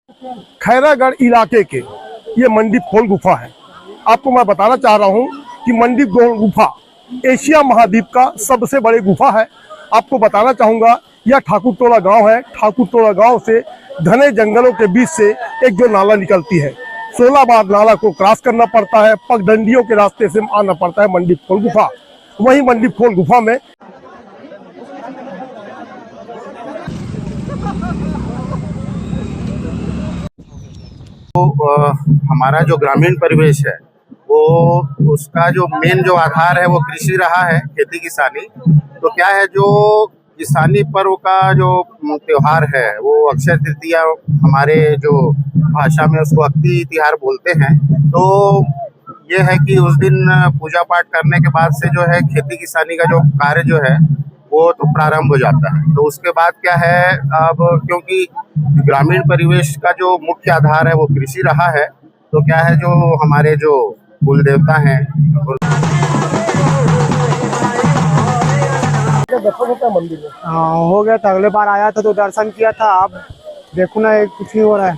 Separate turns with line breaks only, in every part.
खैरागढ़ इलाके के ये मंडी खोल गुफा है। आपको मैं बताना चाह रहा हूँ कि मंडी खोल गुफा एशिया महाद्वीप का सबसे बड़ी गुफा है। आपको बताना चाहूँगा यह ठाकुर टोला गांव है। ठाकुर टोला गांव से घने जंगलों के बीच से एक जो नाला निकलती है, 16 बार नाला को क्रॉस करना पड़ता है, पगडंडियों के रास्ते से आना पड़ता है मंडी खोल गुफा। वही मंडी खोल गुफा में
हमारा जो ग्रामीण परिवेश है वो उसका जो मेन जो आधार है वो कृषि रहा है, खेती किसानी। तो क्या है, जो किसानी पर्व का जो त्योहार है वो अक्षय तृतीया, हमारे जो भाषा में उसको अक्ति तिहार बोलते हैं। तो ये है कि उस दिन पूजा पाठ करने के बाद से जो है खेती किसानी का जो कार्य जो है वो तो प्रारंभ हो जाता है। तो उसके बाद क्या है, अब क्योंकि ग्रामीण परिवेश का जो मुख्य आधार है वो कृषि रहा है, तो क्या है, जो हमारे जो कुल देवता हैं
मंदिर में
हो गया था। अगले बार आया था तो दर्शन किया था। अब देखो ना, कुछ नहीं हो रहा है।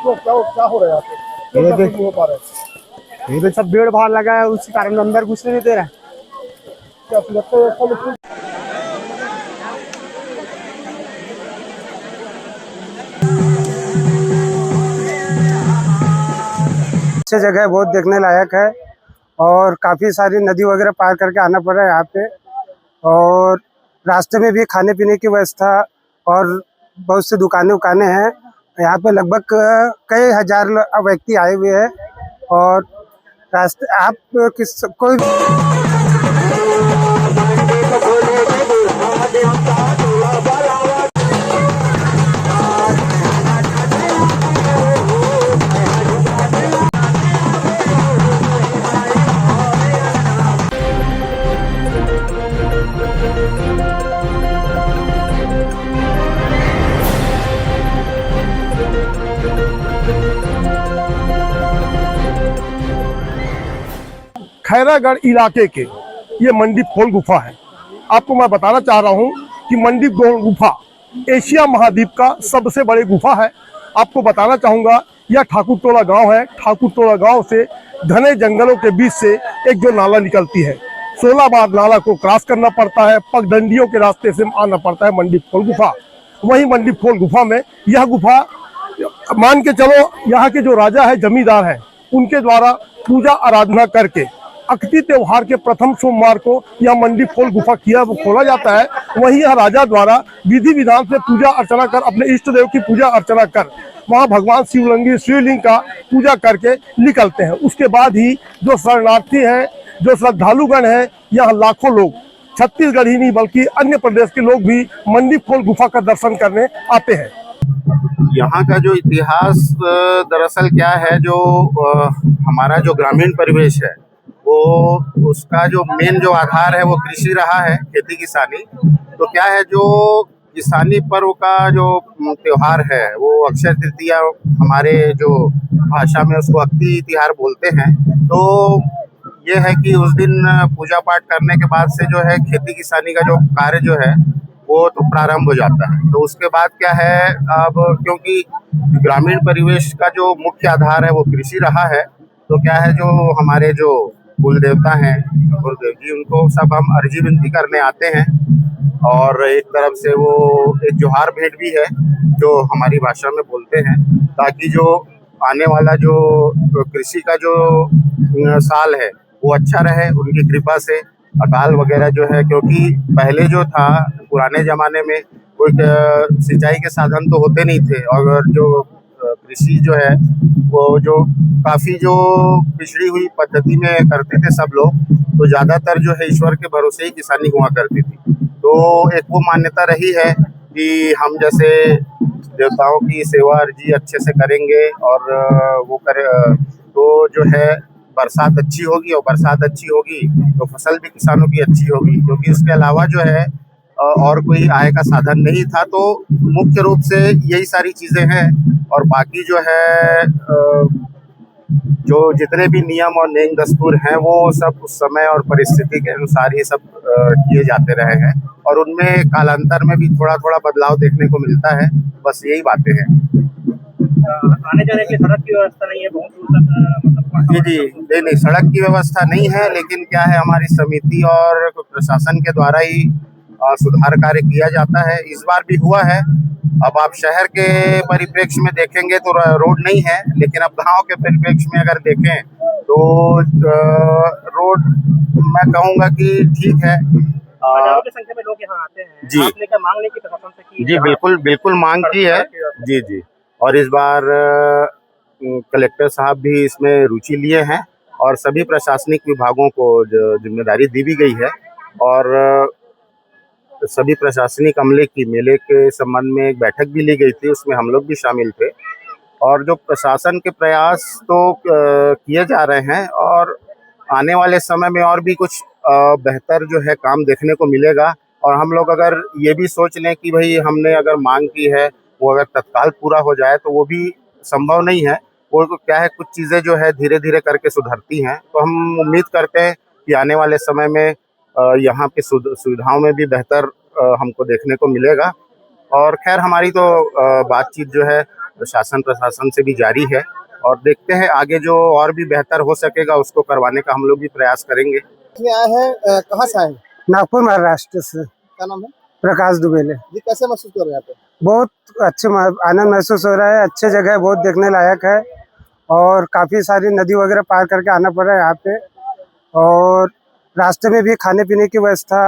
तो क्या हो रहा है यहाँ पे? हो पा रहा है?
ये तो सब भीड़ भाड़ लगा है, उसी कारण अंदर घुसने नहीं दे रहा है।
क्या लगता है ऐसा?
अच्छी जगह है, बहुत देखने लायक है और काफ़ी सारी नदी वगैरह पार करके आना पड़ रहा है यहाँ पे। और रास्ते में भी खाने पीने की व्यवस्था और बहुत सी दुकानें हैं यहाँ पे। लगभग कई हजार व्यक्ति आए हुए हैं। और रास्ते आप कोई
खैरागढ़ इलाके के ये मंडी खोल गुफा है। आपको मैं बताना चाह रहा हूँ कि मंडी खोल गुफा एशिया महाद्वीप का सबसे बड़ी गुफा है। आपको बताना चाहूँगा यह ठाकुर टोला गांव है। ठाकुर टोला गांव से घने जंगलों के बीच से एक जो नाला निकलती है, 16 बार नाला को क्रॉस करना पड़ता है, पगडंडियों के रास्ते से आना पड़ता है मंडी खोल गुफा। वही मंडी खोल गुफा में यह गुफा, मान के चलो यहाँ के जो राजा है, जमींदार हैं, उनके द्वारा पूजा आराधना करके अक्ति त्योहार के प्रथम सोमवार को यह मंडी खोल गुफा खोला जाता है। वहीं यह राजा द्वारा विधि विधान से पूजा अर्चना कर, अपने इष्ट देव की पूजा अर्चना कर वहां भगवान शिवलिंग का पूजा करके निकलते हैं। उसके बाद ही जो शरणार्थी हैं, जो श्रद्धालुगण हैं, यहाँ लाखों लोग, छत्तीसगढ़ ही नहीं बल्कि अन्य प्रदेश के लोग भी मंडी खोल गुफा का दर्शन करने आते हैं।
यहाँ का जो इतिहास दरअसल क्या है, जो हमारा जो ग्रामीण परिवेश है वो उसका जो मेन जो आधार है वो कृषि रहा है, खेती किसानी। तो क्या है, जो किसानी पर्व का जो त्योहार है वो अक्षय तृतीया, हमारे जो भाषा में उसको अक्ति तिहार बोलते हैं। तो ये है कि उस दिन पूजा पाठ करने के बाद से जो है खेती किसानी का जो कार्य जो है वो तो प्रारंभ हो जाता है। तो उसके बाद क्या है, अब क्योंकि ग्रामीण परिवेश का जो मुख्य आधार है वो कृषि रहा है, तो क्या है, जो हमारे जो कुल देवता हैं गुरुदेव जी, उनको सब हम अर्जी विनती करने आते हैं। और एक तरफ से वो एक जोहार भेंट भी है जो हमारी भाषा में बोलते हैं, ताकि जो आने वाला जो कृषि का जो साल है वो अच्छा रहे, उनकी कृपा से अकाल वगैरह जो है। क्योंकि पहले जो था, पुराने ज़माने में कोई सिंचाई के साधन तो होते नहीं थे, और जो कृषि जो है वो जो काफ़ी जो पिछड़ी हुई पद्धति में करते थे सब लोग, तो ज़्यादातर जो है ईश्वर के भरोसे ही किसानी हुआ करती थी। तो एक वो मान्यता रही है कि हम जैसे देवताओं की सेवा अर्जी अच्छे से करेंगे और वो करे तो जो है बरसात अच्छी होगी, और बरसात अच्छी होगी तो फसल भी किसानों की अच्छी होगी। क्योंकि उसके अलावा जो है और कोई आय का साधन नहीं था। तो मुख्य रूप से यही सारी चीज़ें हैं, और बाकी जो है जो जितने भी नियम और नेम दस्तूर हैं वो सब उस समय और परिस्थिति के अनुसार ही सब किए जाते रहे हैं, और उनमें कालांतर में भी थोड़ा थोड़ा बदलाव देखने को मिलता है। बस यही बातें हैं।
आने जाने के लिए सड़क की व्यवस्था नहीं है, बहुत दूर तक मतलब
जी जी, नहीं नहीं, सड़क की व्यवस्था नहीं है, लेकिन क्या है, हमारी समिति और प्रशासन के द्वारा ही सुधार कार्य किया जाता है। इस बार भी हुआ है। अब आप शहर के परिप्रेक्ष्य में देखेंगे तो रोड नहीं है, लेकिन अब गांव के परिप्रेक्ष्य में अगर देखें तो रोड मैं कहूँगा कि ठीक है।
हजारों की संख्या में लोग यहाँ आते हैं।
जी।
आपने क्या मांग नहीं की प्रशासन से कि
जी
यहाँ
बिल्कुल बिल्कुल मांग की है।
सड़क की व्यवस्था?
जी जी, और इस बार कलेक्टर साहब भी इसमें रुचि लिए हैं और सभी प्रशासनिक विभागों को जो जिम्मेदारी दी भी गई है, और सभी प्रशासनिक अमले की मेले के संबंध में एक बैठक भी ली गई थी, उसमें हम लोग भी शामिल थे। और जो प्रशासन के प्रयास तो किए जा रहे हैं, और आने वाले समय में और भी कुछ बेहतर जो है काम देखने को मिलेगा। और हम लोग अगर ये भी सोच लें कि भाई हमने अगर मांग की है वो अगर तत्काल पूरा हो जाए तो वो भी संभव नहीं है। वो तो क्या है, कुछ चीज़ें जो है धीरे धीरे करके सुधरती हैं, तो हम उम्मीद करते हैं कि आने वाले समय में यहाँ की सुविधाओं में भी बेहतर हमको देखने को मिलेगा। और खैर हमारी तो बातचीत जो है शासन प्रशासन से भी जारी है, और देखते हैं आगे जो और भी बेहतर हो सकेगा उसको करवाने का हम लोग भी प्रयास करेंगे।
इसमें आए हैं, कहाँ से आए हैं?
नागपुर महाराष्ट्र से
क्या नाम है
प्रकाश दुबेले।
जी? कैसे महसूस कर रहे हैं यहाँ पे?
बहुत अच्छे आनंद महसूस हो रहा है, अच्छे जगह है, बहुत देखने लायक है और काफ़ी सारी नदी वगैरह पार करके आना पड़ रहा है यहाँ पे। और रास्ते में भी खाने पीने की व्यवस्था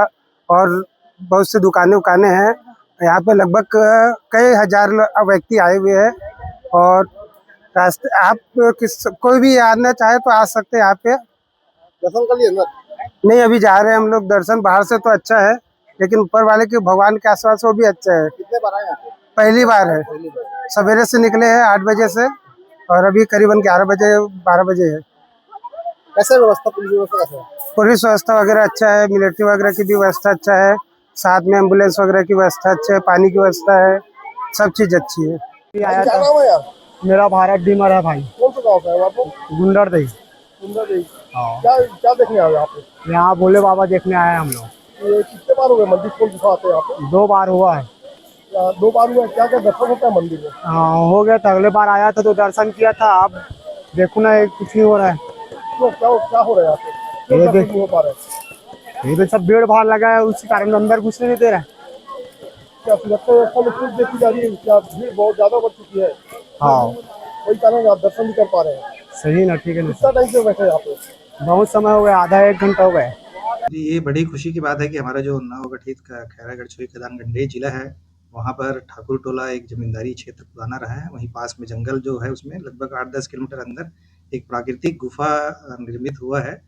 और बहुत सी दुकानें उकानें हैं यहाँ पे। लगभग कई हजार व्यक्ति आए हुए हैं और रास्ते आप कोई भी आना चाहे तो आ सकते हैं यहाँ पे।
दर्शन कर लिए अंदर?
नहीं, अभी जा रहे हैं हम लोग दर्शन। बाहर से तो अच्छा है, लेकिन ऊपर वाले के भगवान के आसपास वो भी अच्छा है।
कितने बार आए यहाँ पे?
पहली बार है।
पहली बार।
सवेरे से निकले हैं 8 बजे से और अभी करीबन 11 बजे 12 बजे है।
कैसे व्यवस्था, पुलिस व्यवस्था कैसे है?
पुलिस व्यवस्था वगैरह अच्छा है, मिलिट्री वगैरह की भी व्यवस्था अच्छा है, साथ में एम्बुलेंस वगैरह की व्यवस्था अच्छी है, पानी की व्यवस्था है, सब चीज़ अच्छी है।
क्या नाम है यार?
मेरा भारत डीमर है भाई।
कौन सा गाँव का है आपको?
गुंडर दही।
सुंदर जी। क्या क्या देखने आए यहाँ पे?
यहाँ भोले बाबा देखने आए हम लोग।
ये कितने बार हो गए मंदिर खोल गुफा आते हैं यहाँ पे?
2 बार हुआ है।
2 बार हुआ है। क्या क्या दर्शन होता है मंदिर में?
हाँ, हो गया था। अगले बार आया था तो दर्शन किया था। अब देखो ना, कुछ नहीं हो रहा है।
क्यों, क्या हो रहा है यहाँ पे? क्यों
ये
दर्शन
देख-
नहीं हो पा रहे हैं?
ये तो सब भीड़ भाड़ लगा है, उसी कारण अंदर घुसने नहीं दे रहा है।
क्या सुरक्षा व्यवस्था में कुछ देखी जा रही है? क्या भीड़ बहुत ज्यादा बढ़ चुकी है?
हाँ,
वही कारण आप दर्शन नहीं कर पा रहे हैं।
सही ना, ठीक है ना।
कितना टाइम से बैठे हैं यहाँ पे?
बहुत समय हो गया, आधा 1 घंटा हो गया।
जी, ये बड़ी खुशी की बात है कि हमारा जो नवगठित खैरागढ़ छुई खदान गंडेई जिला है, वहाँ पर ठाकुर टोला एक जमींदारी क्षेत्र पुराना रहा है। वहीं पास में जंगल जो है, उसमें लगभग 8-10 किलोमीटर अंदर एक प्राकृतिक गुफा निर्मित हुआ है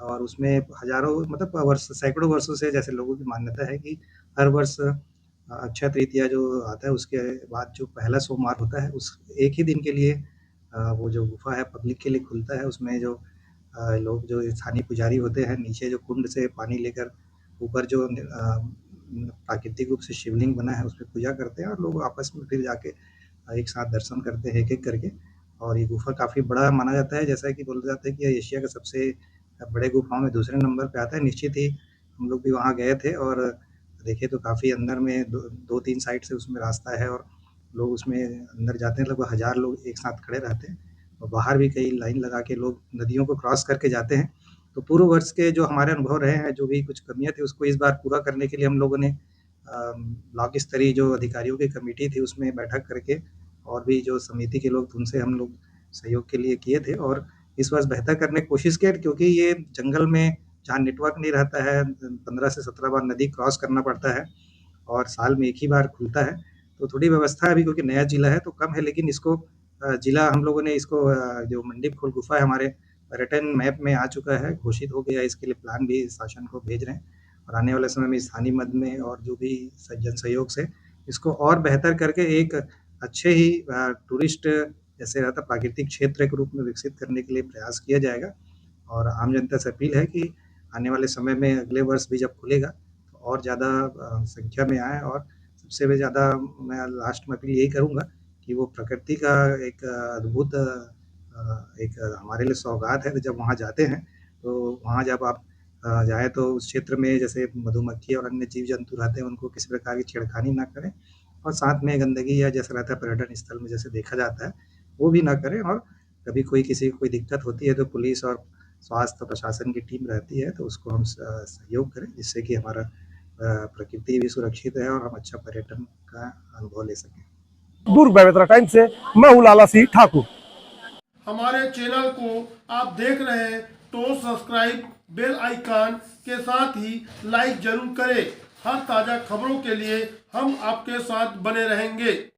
और उसमें हजारों मतलब सैकड़ों वर्षों से जैसे लोगों की मान्यता है कि हर वर्ष अक्षय तृतीया जो आता है उसके बाद जो पहला सोमवार होता है, उस एक ही दिन के लिए वो जो गुफा है पब्लिक के लिए खुलता है। उसमें जो लोग जो स्थानीय पुजारी होते हैं, नीचे जो कुंड से पानी लेकर ऊपर जो प्राकृतिक रूप से शिवलिंग बना है उसमें पूजा करते हैं और लोग आपस में फिर जाके एक साथ दर्शन करते हैं एक-एक करके। और ये गुफा काफ़ी बड़ा माना जाता है, जैसा कि बोला जाता है कि ये एशिया का सबसे बड़े गुफाओं में दूसरे नंबर पे आता है। निश्चित ही हम लोग भी वहाँ गए थे और देखे तो काफ़ी अंदर में 2-3 साइड से उसमें रास्ता है और लोग उसमें अंदर जाते हैं। लगभग 1000 लोग एक साथ खड़े रहते हैं और बाहर भी कई लाइन लगा के लोग नदियों को क्रॉस करके जाते हैं। तो पूर्व वर्ष के जो हमारे अनुभव रहे हैं, जो भी कुछ कमियाँ थी उसको इस बार पूरा करने के लिए हम लोगों ने ब्लॉक स्तरीय जो अधिकारियों की कमेटी थी उसमें बैठक करके और भी जो समिति के लोग थे उनसे हम लोग सहयोग के लिए किए थे और इस वर्ष बेहतर करने की कोशिश की, क्योंकि ये जंगल में जहाँ नेटवर्क नहीं रहता है 15 से 17 बार नदी क्रॉस करना पड़ता है और साल में एक ही बार खुलता है। तो थोड़ी व्यवस्था अभी क्योंकि नया जिला है तो कम है, लेकिन इसको जिला हम लोगों ने इसको जो मंडीप खोल गुफा है हमारे पर्यटन मैप में आ चुका है, घोषित हो गया है। इसके लिए प्लान भी शासन को भेज रहे हैं और आने वाले समय में स्थानीय मद में और जो भी जन सहयोग से इसको और बेहतर करके एक अच्छे ही टूरिस्ट जैसे रहता प्राकृतिक क्षेत्र के रूप में विकसित करने के लिए प्रयास किया जाएगा। और आम जनता से अपील है कि आने वाले समय में अगले वर्ष भी जब खुलेगा तो और ज़्यादा संख्या में आए और सबसे भी ज़्यादा मैं लास्ट में अपील यही करूँगा कि वो प्रकृति का एक अद्भुत एक हमारे लिए सौगात है। तो जब वहाँ जाते हैं तो वहाँ जब आप जाएँ तो उस क्षेत्र में जैसे मधुमक्खी और अन्य जीव जंतु रहते हैं उनको किसी प्रकार की छेड़खानी ना करें और साथ में गंदगी या जैसा रहता है पर्यटन स्थल में जैसे देखा जाता है वो भी ना करें। और कभी कोई किसी को कोई दिक्कत होती है तो पुलिस और स्वास्थ्य प्रशासन की टीम रहती है, तो उसको हम सहयोग करें, जिससे कि हमारा प्रकृति भी सुरक्षित है और हम अच्छा पर्यटन का अनुभव ले सकें।
दूर बेमेतरा टाइम से मैं हूँ लाला सिंह ठाकुर।
हमारे चैनल को आप देख रहे हैं तो सब्सक्राइब, बेल आइकन के साथ ही लाइक जरूर करें। हर ताज़ा खबरों के लिए हम आपके साथ बने रहेंगे।